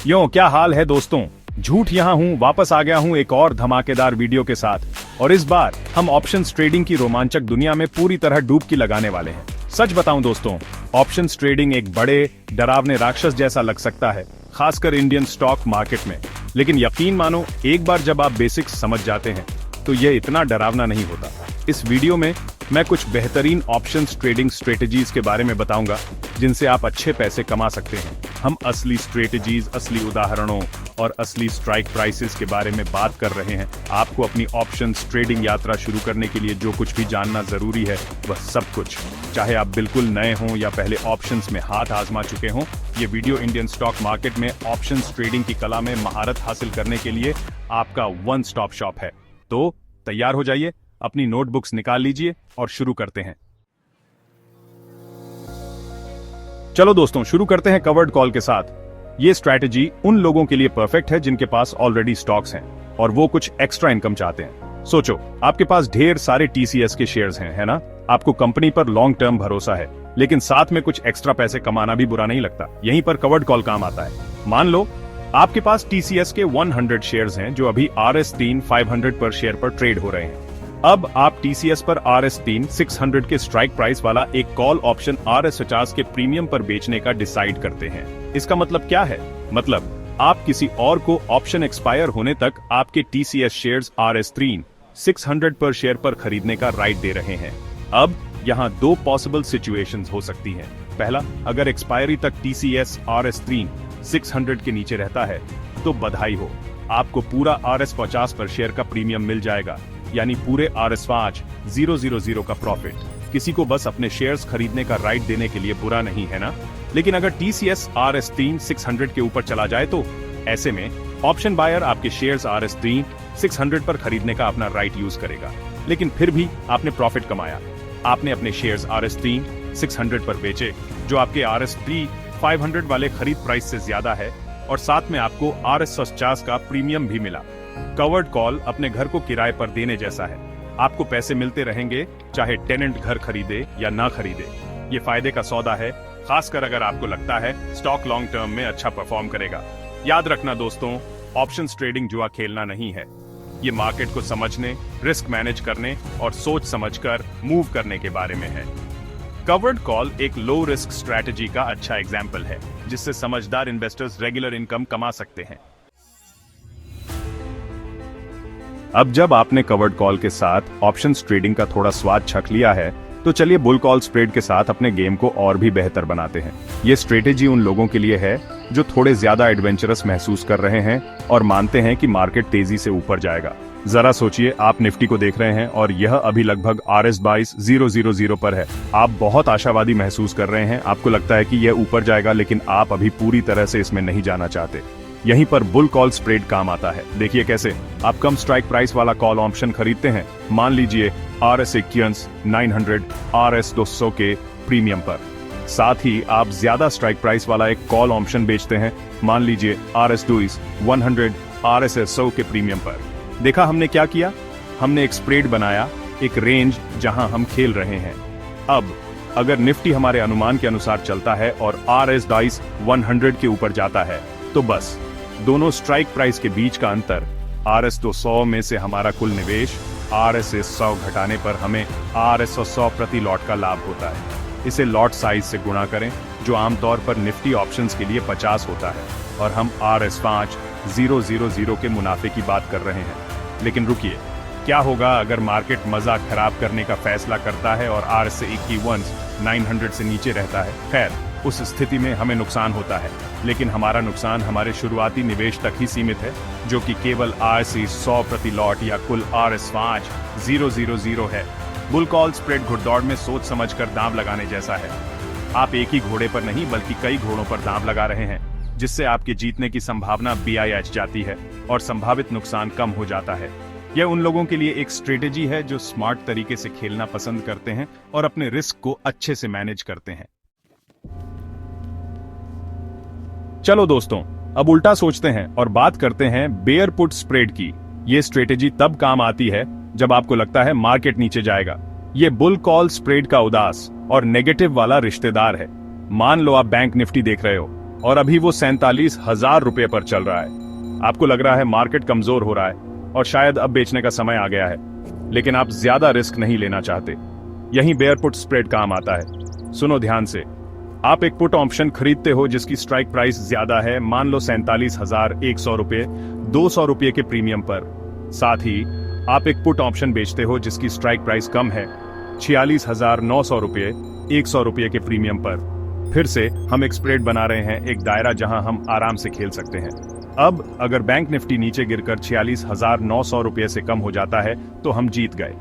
यो क्या हाल है दोस्तों। झूठ यहाँ हूँ, वापस आ गया हूँ एक और धमाकेदार वीडियो के साथ। और इस बार हम ऑप्शंस ट्रेडिंग की रोमांचक दुनिया में पूरी तरह डुबकी लगाने वाले हैं। सच बताऊं दोस्तों, ऑप्शंस ट्रेडिंग एक बड़े डरावने राक्षस जैसा लग सकता है, खासकर इंडियन स्टॉक मार्केट में। लेकिन यकीन मानो, एक बार जब आप बेसिक्स समझ जाते हैं तो यह इतना डरावना नहीं होता। इस वीडियो में मैं कुछ बेहतरीन ऑप्शंस ट्रेडिंग स्ट्रेटेजीज के बारे में बताऊंगा जिनसे आप अच्छे पैसे कमा सकते हैं। हम असली स्ट्रेटेजीज, असली उदाहरणों और असली स्ट्राइक प्राइसेस के बारे में बात कर रहे हैं। आपको अपनी ऑप्शंस ट्रेडिंग यात्रा शुरू करने के लिए जो कुछ भी जानना जरूरी है वह सब कुछ, चाहे आप बिल्कुल नए हों या पहले ऑप्शंस में हाथ आजमा चुके हों। ये वीडियो इंडियन स्टॉक मार्केट में ऑप्शंस ट्रेडिंग की कला में महारत हासिल करने के लिए आपका वन स्टॉप शॉप है। तो तैयार हो जाइए, अपनी नोटबुक्स निकाल लीजिए और शुरू करते हैं। चलो दोस्तों, शुरू करते हैं कवर्ड कॉल के साथ। ये स्ट्रैटेजी उन लोगों के लिए परफेक्ट है जिनके पास ऑलरेडी स्टॉक्स हैं और वो कुछ एक्स्ट्रा इनकम चाहते हैं। सोचो, आपके पास ढेर सारे टीसीएस के शेयर्स हैं, है ना? आपको कंपनी पर लॉन्ग टर्म भरोसा है, लेकिन साथ में कुछ एक्स्ट्रा पैसे कमाना भी बुरा नहीं लगता। यहीं पर कवर्ड कॉल काम आता है। मान लो आपके पास टीसीएस के 100 शेयर्स हैं जो अभी RS3 500 पर शेयर पर ट्रेड हो रहे हैं। अब आप टीसीएस पर RS3 600 के स्ट्राइक प्राइस वाला एक कॉल ऑप्शन RS50 के प्रीमियम पर बेचने का डिसाइड करते हैं। इसका मतलब क्या है? मतलब आप किसी और को ऑप्शन एक्सपायर होने तक आपके टीसीएस शेयर्स RS3 600 पर शेयर पर खरीदने का राइट दे रहे हैं। अब यहाँ दो पॉसिबल सिचुएशंस हो सकती हैं। पहला, अगर एक्सपायरी तक टीसीएस RS3 600 के नीचे रहता है तो बधाई हो, आपको पूरा RS50 पर शेयर का प्रीमियम मिल जाएगा, यानी पूरे RS5 000 का प्रॉफिट। किसी को बस अपने शेयर्स खरीदने का राइट देने के लिए बुरा नहीं है ना? लेकिन अगर टीसीएस RS3 600 के ऊपर चला जाए तो ऐसे में ऑप्शन बायर आपके शेयर्स RS3 600 पर खरीदने का अपना राइट यूज करेगा। लेकिन फिर भी आपने प्रॉफिट कमाया। आपने अपने शेयर्स RS3 600 पर बेचे, जो आपके RS3 500 वाले खरीद प्राइस से ज्यादा है, और साथ में आपको RS50 का प्रीमियम भी मिला। कवर्ड कॉल अपने घर को किराए पर देने जैसा है। आपको पैसे मिलते रहेंगे चाहे टेनेंट घर खरीदे या ना खरीदे। ये फायदे का सौदा है, खासकर अगर आपको लगता है स्टॉक लॉन्ग टर्म में अच्छा परफॉर्म करेगा। याद रखना दोस्तों, ऑप्शंस ट्रेडिंग जुआ खेलना नहीं है। ये मार्केट को समझने, रिस्क मैनेज करने और सोच समझकर मूव करने के बारे में है। कवर्ड कॉल एक लो रिस्क स्ट्रैटेजी का अच्छा एग्जाम्पल है, जिससे समझदार इन्वेस्टर्स रेगुलर इनकम कमा सकते हैं। अब जब आपने कवर्ड कॉल के साथ ऑप्शंस ट्रेडिंग का थोड़ा स्वाद चख लिया है, तो चलिए बुल कॉल स्प्रेड के साथ अपने गेम को और भी बेहतर बनाते हैं। ये स्ट्रेटेजी उन लोगों के लिए है जो थोड़े ज्यादा एडवेंचरस महसूस कर रहे हैं और मानते हैं कि मार्केट तेजी से ऊपर जाएगा। जरा सोचिए, आप निफ्टी को देख रहे हैं और यह अभी लगभग RS22 000 पर है। आप बहुत आशावादी महसूस कर रहे हैं, आपको लगता है कि यह ऊपर जाएगा, लेकिन आप अभी पूरी तरह से इसमें नहीं जाना चाहते। यहीं पर बुल कॉल स्प्रेड काम आता है। देखिए कैसे। आप कम स्ट्राइक प्राइस वाला कॉल ऑप्शन खरीदते हैं, मान लीजिए RS21 900 RS200 के प्रीमियम पर। साथ ही आप ज्यादा स्ट्राइक प्राइस वाला एक कॉल ऑप्शन बेचते हैं, मान लीजिए RS20 100 RS100 के प्रीमियम पर। देखा हमने क्या किया? हमने एक स्प्रेड बनाया, एक रेंज जहां हम खेल रहे हैं। अब अगर निफ्टी हमारे अनुमान के अनुसार चलता है और RS22 100 के ऊपर जाता है, तो बस दोनों स्ट्राइक प्राइस के बीच का अंतर RS200 में से हमारा कुल निवेश RS100 घटाने पर हमें RS100 प्रति लॉट का लाभ होता है। इसे लॉट साइज से गुणा करें, जो आमतौर पर निफ्टी ऑप्शंस के लिए 50 होता है, और हम RS5 000 के मुनाफे की बात कर रहे हैं। लेकिन रुकिए, क्या होगा अगर मार्केट मजा खराब करने का फैसला करता है और RS21 900 से नीचे रहता है? खैर, उस स्थिति में हमें नुकसान होता है, लेकिन हमारा नुकसान हमारे शुरुआती निवेश तक ही सीमित है, जो कि केवल RS100 प्रति लॉट या कुल RS5 000 है। बुल कॉल स्प्रेड घुड़दौड़ में सोच समझकर दांव लगाने जैसा है। आप एक ही घोड़े पर नहीं बल्कि कई घोड़ों पर दांव लगा रहे हैं, जिससे आपके जीतने की संभावना BIH जाती है और संभावित नुकसान कम हो जाता है। यह उन लोगों के लिए एक स्ट्रेटेजी है जो स्मार्ट तरीके से खेलना पसंद करते हैं और अपने रिस्क को अच्छे से मैनेज करते हैं। चलो दोस्तों, अब उल्टा सोचते हैं और बात करते हैं बेयर पुट स्प्रेड की। ये स्ट्रेटेजी तब काम आती है जब आपको लगता है मार्केट नीचे जाएगा। ये बुल कॉल स्प्रेड का उदास और नेगेटिव वाला रिश्तेदार है। मान लो आप बैंक निफ्टी देख रहे हो, और अभी वो 47,000 रुपये पर चल रहा है। आपको लग रहा है मार्केट कमजोर हो रहा है और शायद अब बेचने का समय आ गया है, लेकिन आप ज्यादा रिस्क नहीं लेना चाहते। यहीं बेयर पुट स्प्रेड काम आता है। सुनो ध्यान से, आप एक पुट ऑप्शन खरीदते हो जिसकी स्ट्राइक प्राइस ज्यादा है, मान लो 47,100 रुपये 200 रुपये के प्रीमियम पर। साथ ही आप एक पुट ऑप्शन बेचते हो जिसकी स्ट्राइक प्राइस कम है, 46,900 रुपये 100 रुपये के प्रीमियम पर। फिर से हम एक स्प्रेड बना रहे हैं, एक दायरा जहां हम आराम से खेल सकते हैं। अब अगर बैंक निफ्टी नीचे गिरकर 46,900 रुपये से कम हो जाता है तो हम जीत गए।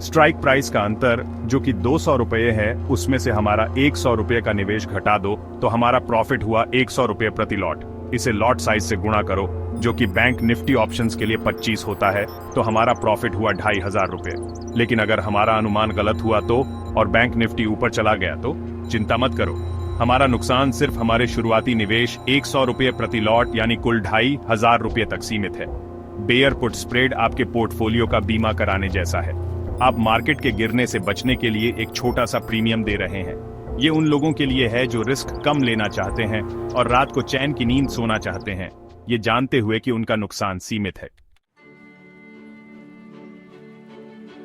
स्ट्राइक प्राइस का अंतर जो कि 200 रुपये है, उसमें से हमारा 100 रुपये का निवेश घटा दो तो हमारा प्रॉफिट हुआ 100 रुपये प्रति लॉट। इसे लॉट साइज से गुणा करो, जो कि बैंक निफ्टी ऑप्शंस के लिए 25 होता है, तो हमारा प्रॉफिट हुआ 2,500 रुपये। लेकिन अगर हमारा अनुमान गलत हुआ तो और बैंक निफ्टी ऊपर चला गया तो चिंता मत करो, हमारा नुकसान सिर्फ हमारे शुरुआती निवेश 100 रुपये प्रति लॉट यानी कुल 2,500 रुपये तक सीमित है। बेयर पुट स्प्रेड आपके पोर्टफोलियो का बीमा कराने जैसा है। आप मार्केट के गिरने से बचने के लिए एक छोटा सा प्रीमियम दे रहे हैं। ये उन लोगों के लिए है जो रिस्क कम लेना चाहते हैं और रात को चैन की नींद सोना चाहते हैं, ये जानते हुए कि उनका नुकसान सीमित है।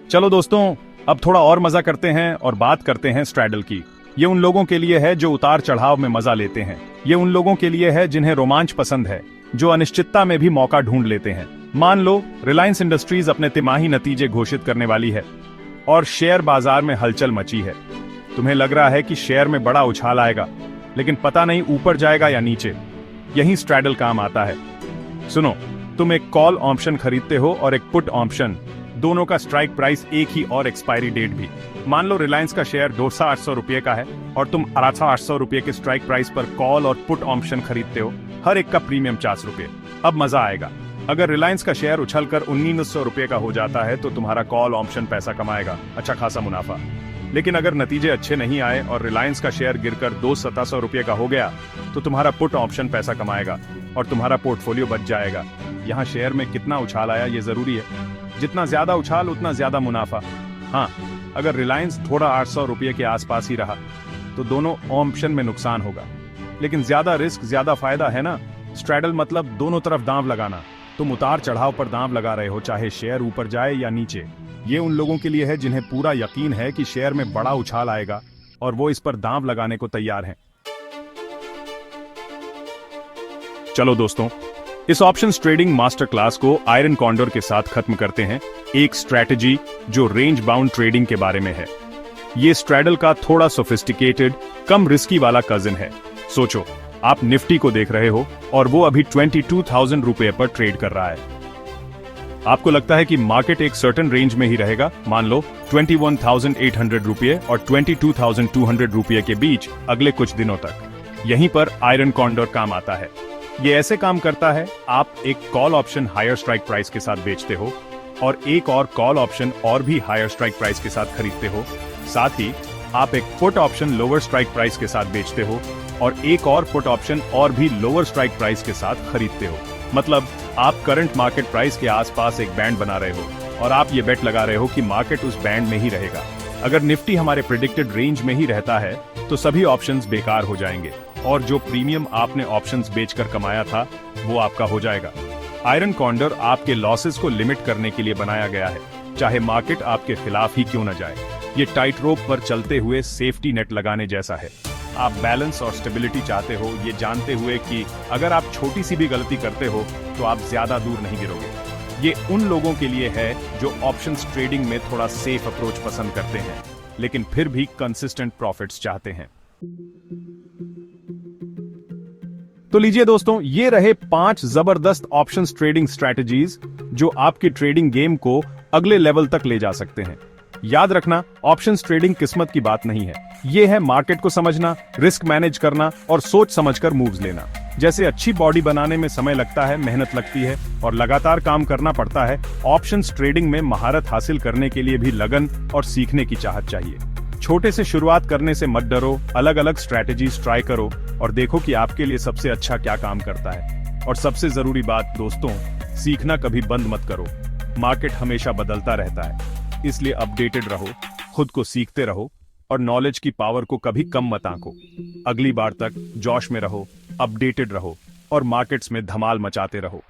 चलो दोस्तों, अब थोड़ा और मजा करते हैं और बात करते हैं स्ट्रैडल की। ये उन लोगों के लिए है जो उतार चढ़ाव में मजा लेते हैं। ये उन लोगों के लिए है जिन्हें रोमांच पसंद है, जो अनिश्चितता में भी मौका ढूंढ लेते हैं। मान लो रिलायंस इंडस्ट्रीज अपने तिमाही नतीजे घोषित करने वाली है और शेयर बाजार में हलचल मची है। तुम्हें लग रहा है कि शेयर में बड़ा उछाल आएगा, लेकिन पता नहीं ऊपर जाएगा या नीचे। यही स्ट्रैडल काम आता है। सुनो, तुम एक कॉल ऑप्शन खरीदते हो और एक पुट ऑप्शन, दोनों का स्ट्राइक प्राइस एक ही और एक्सपायरी डेट भी। मान लो रिलायंस का शेयर 2,800 रुपये का है और तुम 800 रुपये के स्ट्राइक प्राइस पर कॉल और पुट ऑप्शन खरीदते हो, हर एक का प्रीमियम 400 रुपये। अब मजा आएगा। अगर रिलायंस का शेयर उछलकर 1,900 रुपये का हो जाता है तो तुम्हारा कॉल ऑप्शन पैसा कमाएगा, अच्छा खासा मुनाफा। लेकिन अगर नतीजे अच्छे नहीं आए और रिलायंस का शेयर गिरकर 2,700 रुपये का हो गया तो तुम्हारा पुट ऑप्शन पैसा कमाएगा और तुम्हारा पोर्टफोलियो बच जाएगा। यहाँ शेयर में कितना उछाल आया ये जरूरी है, जितना ज्यादा उछाल उतना ज्यादा मुनाफा। हाँ, अगर रिलायंस थोड़ा 800 रुपये के आसपास ही रहा तो दोनों ऑप्शन में नुकसान होगा, लेकिन ज्यादा रिस्क ज्यादा फायदा है ना। स्ट्रैडल मतलब दोनों तरफ दांव लगाना। तुम उतार चढ़ाव पर दांव लगा रहे हो, चाहे शेयर ऊपर जाए या नीचे। ये उन लोगों के लिए है जिन्हें पूरा यकीन है कि शेयर में बड़ा उछाल आएगा और वो इस पर दांव लगाने को तैयार हैं। चलो दोस्तों, इस ऑप्शंस ट्रेडिंग मास्टर क्लास को आयरन कॉन्डोर के साथ खत्म करते हैं, एक स्ट्रैटेजी जो रेंज बाउंड ट्रेडिंग के बारे में है। ये स्ट्रैडल का थोड़ा सोफिस्टिकेटेड, कम रिस्की वाला कजिन है। सोचो, आप निफ्टी को देख रहे हो और वो अभी 22,000 रुपये पर ट्रेड कर रहा है। आपको लगता है कि मार्केट एक सर्टेन रेंज में ही रहेगा, मान लो 21,800 रुपये और 22,200 रुपये के बीच अगले कुछ दिनों तक। यहीं पर आयरन कॉन्डोर काम आता है। ये ऐसे काम करता है, आप एक call option higher strike price के साथ बेचते हो और एक और कॉल ऑप्शन और भी हायर स्ट्राइक प्राइस के साथ खरीदते हो। साथ ही आप एक put option lower strike price के साथ बेचते हो और एक और पुट ऑप्शन और भी लोअर स्ट्राइक प्राइस के साथ खरीदते हो। मतलब आप करंट मार्केट प्राइस के आसपास एक बैंड बना रहे हो और आप ये बेट लगा रहे हो कि मार्केट उस बैंड में ही रहेगा। अगर निफ्टी हमारे प्रेडिक्टेड रेंज में ही रहता है तो सभी ऑप्शंस बेकार हो जाएंगे और जो प्रीमियम आपने ऑप्शंस बेचकर कमाया था वो आपका हो जाएगा। आयरन कॉन्डोर आपके लॉसेस को लिमिट करने के लिए बनाया गया है, चाहे मार्केट आपके खिलाफ ही क्यों न जाए। ये टाइट रोप पर चलते हुए सेफ्टी नेट लगाने जैसा है। आप बैलेंस और स्टेबिलिटी चाहते हो, ये जानते हुए कि अगर आप छोटी सी भी गलती करते हो तो आप ज्यादा दूर नहीं गिरोगे। ये उन लोगों के लिए है जो ऑप्शंस ट्रेडिंग में थोड़ा सेफ अप्रोच पसंद करते हैं, लेकिन फिर भी कंसिस्टेंट प्रॉफिट्स चाहते हैं। तो लीजिए दोस्तों, ये रहे 5 जबरदस्त ऑप्शंस ट्रेडिंग स्ट्रेटजीज जो आपकी ट्रेडिंग गेम को अगले लेवल तक ले जा सकते हैं। याद रखना, ऑप्शंस ट्रेडिंग किस्मत की बात नहीं है, ये है मार्केट को समझना, रिस्क मैनेज करना और सोच समझकर मूव्स लेना। जैसे अच्छी बॉडी बनाने में समय लगता है, मेहनत लगती है और लगातार काम करना पड़ता है, ऑप्शंस ट्रेडिंग में महारत हासिल करने के लिए भी लगन और सीखने की चाहत चाहिए। छोटे से शुरुआत करने से मत डरो, अलग अलग स्ट्रैटेजीज ट्राई करो और देखो कि आपके लिए सबसे अच्छा क्या काम करता है। और सबसे जरूरी बात दोस्तों, सीखना कभी बंद मत करो। मार्केट हमेशा बदलता रहता है, इसलिए अपडेटेड रहो, खुद को सीखते रहो और नॉलेज की पावर को कभी कम मत आंको। अगली बार तक जोश में रहो, अपडेटेड रहो और मार्केट्स में धमाल मचाते रहो।